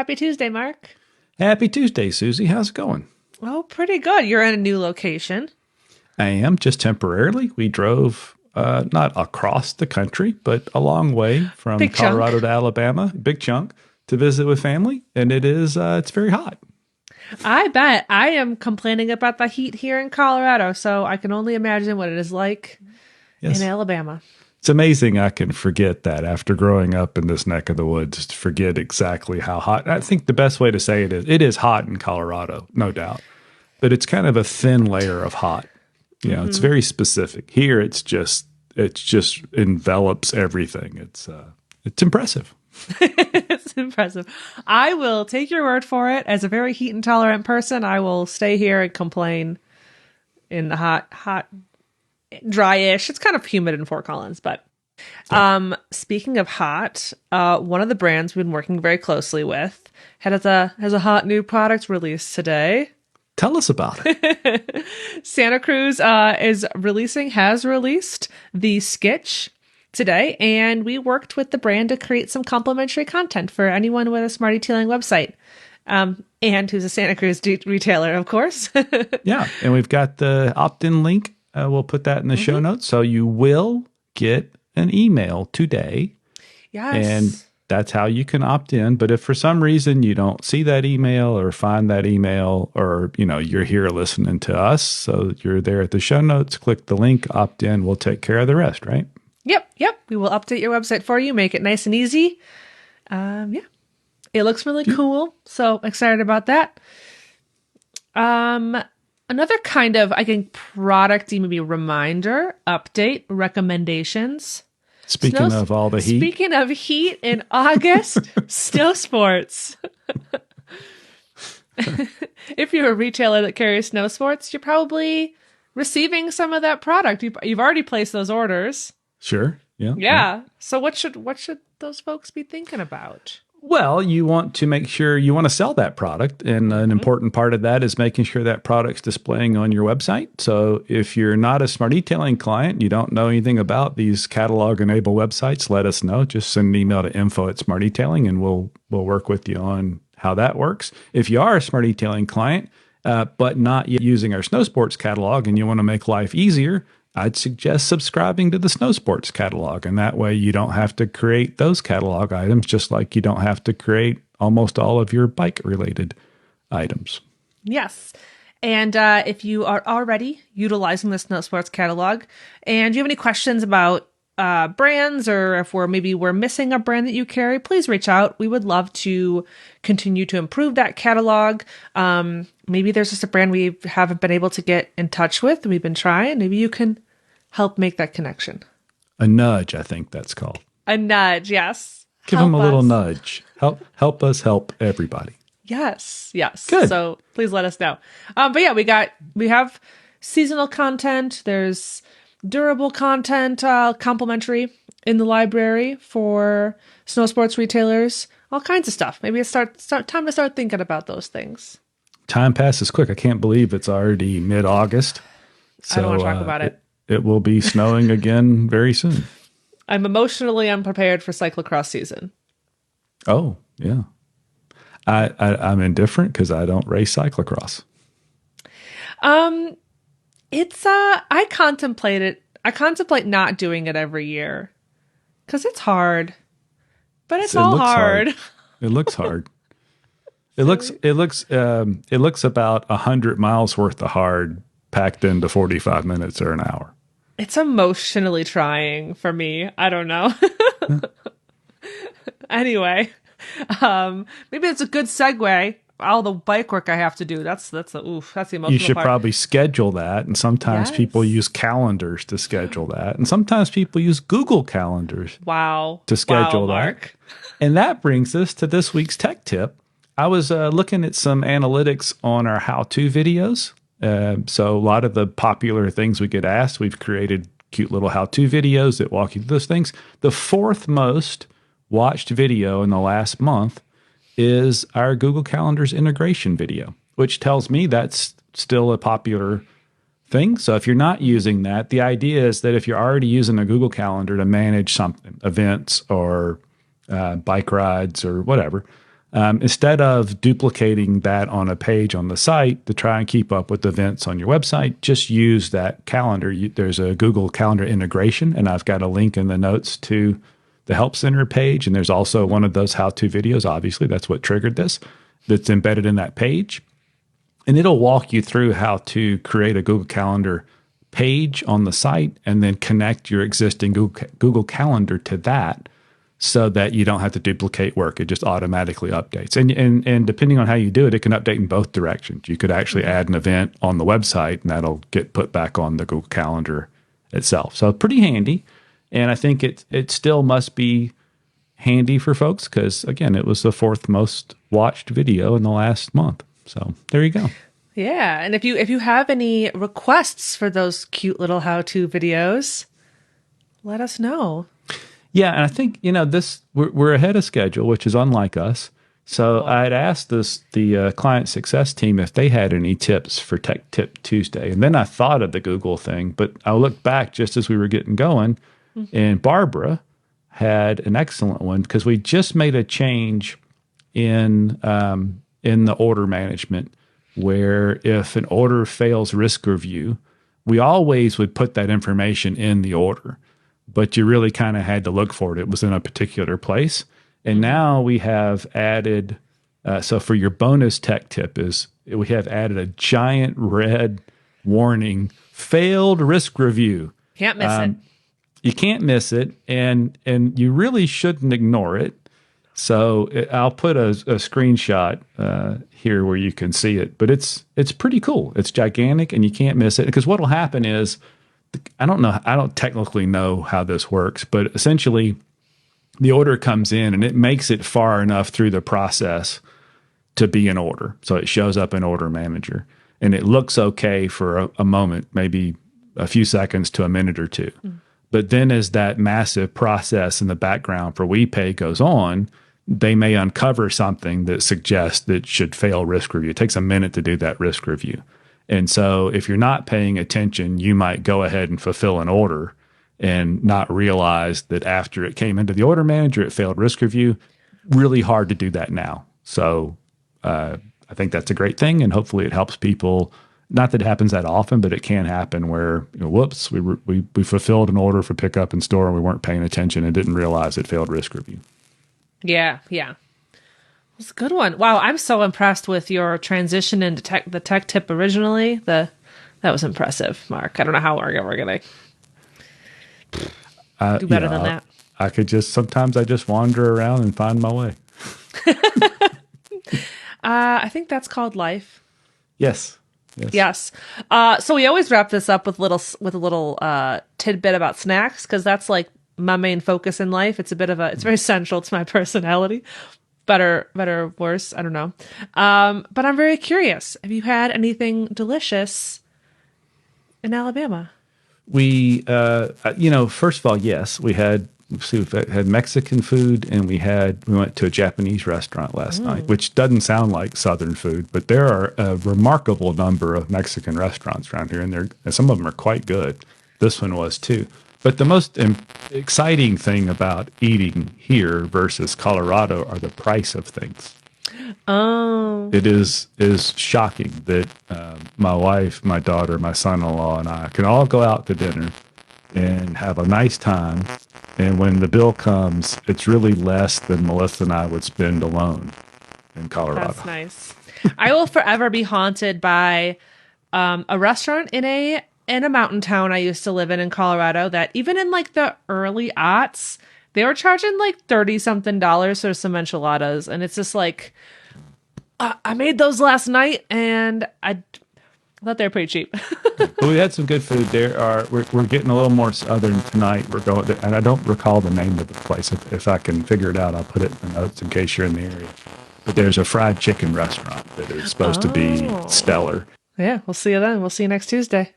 Happy Tuesday, Mark. Happy Tuesday, Susie. How's it going? Oh, pretty good. You're in a new location. I am, just temporarily. We drove not across the country, but a long way from Big Colorado chunk. to Alabama, big chunk, to visit with family. And it's very hot. I bet. I am complaining about the heat here in Colorado, so I can only imagine what it is like Yes. in Alabama. It's amazing I can forget that after growing up in this neck of the woods, to forget exactly how hot. I think the best way to say it is hot in Colorado, no doubt. But it's kind of a thin layer of hot. You know, it's very specific. Here it just envelops everything. It's impressive. It's impressive. I will take your word for it. As a very heat intolerant person, I will stay here and complain in the hot, dryish. It's kind of humid in Fort Collins, but speaking of hot, one of the brands we've been working very closely with has a hot new product released today. Tell us about it. Santa Cruz has released the Skitch today, and we worked with the brand to create some complimentary content for anyone with a SmartEtailing website, and who's a Santa Cruz retailer, of course. Yeah, and we've got the opt-in link. We'll put that in the show notes, so you will get an email today. Yes. And that's how you can opt in. But if for some reason you don't see that email or find that email, or you're here listening to us, so you're there at the show notes, click the link, opt in, we'll take care of the rest, right? Yep. We will update your website for you, make it nice and easy. Yeah. It looks really cool. So excited about that. Another kind of, I think, product-y, maybe reminder, update, recommendations. Speaking of all the heat. Speaking of heat in August, snow sports. If you're a retailer that carries snow sports, you're probably receiving some of that product. You've already placed those orders. Sure. Yeah. Yeah. So what should those folks be thinking about? Well, you want to make sure you want to sell that product. And an important part of that is making sure that product's displaying on your website. So if you're not a SmartEtailing client, you don't know anything about these catalog-enabled websites, let us know. Just send an email to info@SmartEtailing, and we'll work with you on how that works. If you are a SmartEtailing client, but not yet using our snow sports catalog, and you want to make life easier, I'd suggest subscribing to the Snow Sports catalog, and that way you don't have to create those catalog items, just like you don't have to create almost all of your bike-related items. Yes. And if you are already utilizing the Snow Sports catalog and you have any questions about brands, or if we're missing a brand that you carry, please reach out. We would love to continue to improve that catalog. Maybe there's just a brand we haven't been able to get in touch with. We've been trying. Maybe you can help make that connection. A nudge, I think that's called. A nudge, yes. Give them a little nudge. Help us help everybody. Yes. Good. So please let us know. But yeah, we have seasonal content. There's durable content, complimentary in the library for snow sports retailers. All kinds of stuff. Maybe it's time to start thinking about those things. Time passes quick. I can't believe it's already mid-August. So, I don't want to talk about it. It will be snowing again very soon. I'm emotionally unprepared for cyclocross season. Oh, yeah. I'm indifferent because I don't race cyclocross. I contemplate not doing it every year because it's hard, but it's all hard. It looks hard. It looks about 100 miles worth of hard packed into 45 minutes or an hour. It's emotionally trying for me. I don't know. Anyway, maybe it's a good segue. All the bike work I have to do. That's the emotional You should part. probably schedule that. And sometimes Yes. people use calendars to schedule that. And sometimes people use Google calendars to schedule that. Mark. And that brings us to this week's tech tip. I was looking at some analytics on our how-to videos. So a lot of the popular things we get asked, we've created cute little how-to videos that walk you through those things. The fourth most watched video in the last month is our Google Calendars integration video, which tells me that's still a popular thing. So if you're not using that, the idea is that if you're already using a Google Calendar to manage something, events or bike rides or whatever, Instead of duplicating that on a page on the site to try and keep up with events on your website, just use that calendar. There's a Google Calendar integration, and I've got a link in the notes to the Help Center page. And there's also one of those how-to videos. Obviously, that's what triggered this. That's embedded in that page. And it'll walk you through how to create a Google Calendar page on the site and then connect your existing Google Calendar to that, so that you don't have to duplicate work. It just automatically updates. And depending on how you do it, it can update in both directions. You could actually add an event on the website, and that'll get put back on the Google Calendar itself. So pretty handy. And I think it still must be handy for folks because, again, it was the 4th most watched video in the last month. So there you go. Yeah. And if you have any requests for those cute little how-to videos, let us know. Yeah, and I think, we're ahead of schedule, which is unlike us. So I'd asked the client success team if they had any tips for Tech Tip Tuesday. And then I thought of the Google thing, but I looked back just as we were getting going, and Barbara had an excellent one because we just made a change in the order management where if an order fails risk review, we always would put that information in the order, but you really kind of had to look for it. It was in a particular place. And now we have added, so for your bonus tech tip we have added a giant red warning, failed risk review. Can't miss it. You can't miss it, and you really shouldn't ignore it. So I'll put a screenshot here where you can see it, but it's pretty cool. It's gigantic, and you can't miss it because what'll happen is, I don't technically know how this works, but essentially the order comes in and it makes it far enough through the process to be an order. So it shows up in Order Manager and it looks okay for a moment, maybe a few seconds to a minute or two. But then as that massive process in the background for WePay goes on, they may uncover something that suggests that it should fail risk review. It takes a minute to do that risk review. And so if you're not paying attention, you might go ahead and fulfill an order and not realize that after it came into the Order Manager, it failed risk review. Really hard to do that now. So I think that's a great thing, and hopefully it helps people. Not that it happens that often, but it can happen where, whoops, we fulfilled an order for pickup in store and we weren't paying attention and didn't realize it failed risk review. Yeah. It's a good one. Wow, I'm so impressed with your transition into the tech tip originally. That was impressive, Mark. I don't know how we're going to do better than that. Sometimes I just wander around and find my way. I think that's called life. Yes. So we always wrap this up with a little tidbit about snacks because that's like my main focus in life. It's very central to my personality. Better or worse, I don't know. But I'm very curious. Have you had anything delicious in Alabama? We, first of all, yes, we've had Mexican food, and we went to a Japanese restaurant last night, which doesn't sound like Southern food, but there are a remarkable number of Mexican restaurants around here, and some of them are quite good. This one was too. But the most exciting thing about eating here versus Colorado are the price of things. Oh. It is shocking that my wife, my daughter, my son-in-law, and I can all go out to dinner and have a nice time. And when the bill comes, it's really less than Melissa and I would spend alone in Colorado. That's nice. I will forever be haunted by a restaurant in a mountain town I used to live in Colorado that even in like the early aughts, they were charging like $30-something for some enchiladas. And it's just like, I made those last night and I thought they were pretty cheap. But we had some good food there. We're getting a little more southern tonight. We're going, and I don't recall the name of the place. If I can figure it out, I'll put it in the notes in case you're in the area. But there's a fried chicken restaurant that is supposed to be stellar. Yeah, we'll see you then. We'll see you next Tuesday.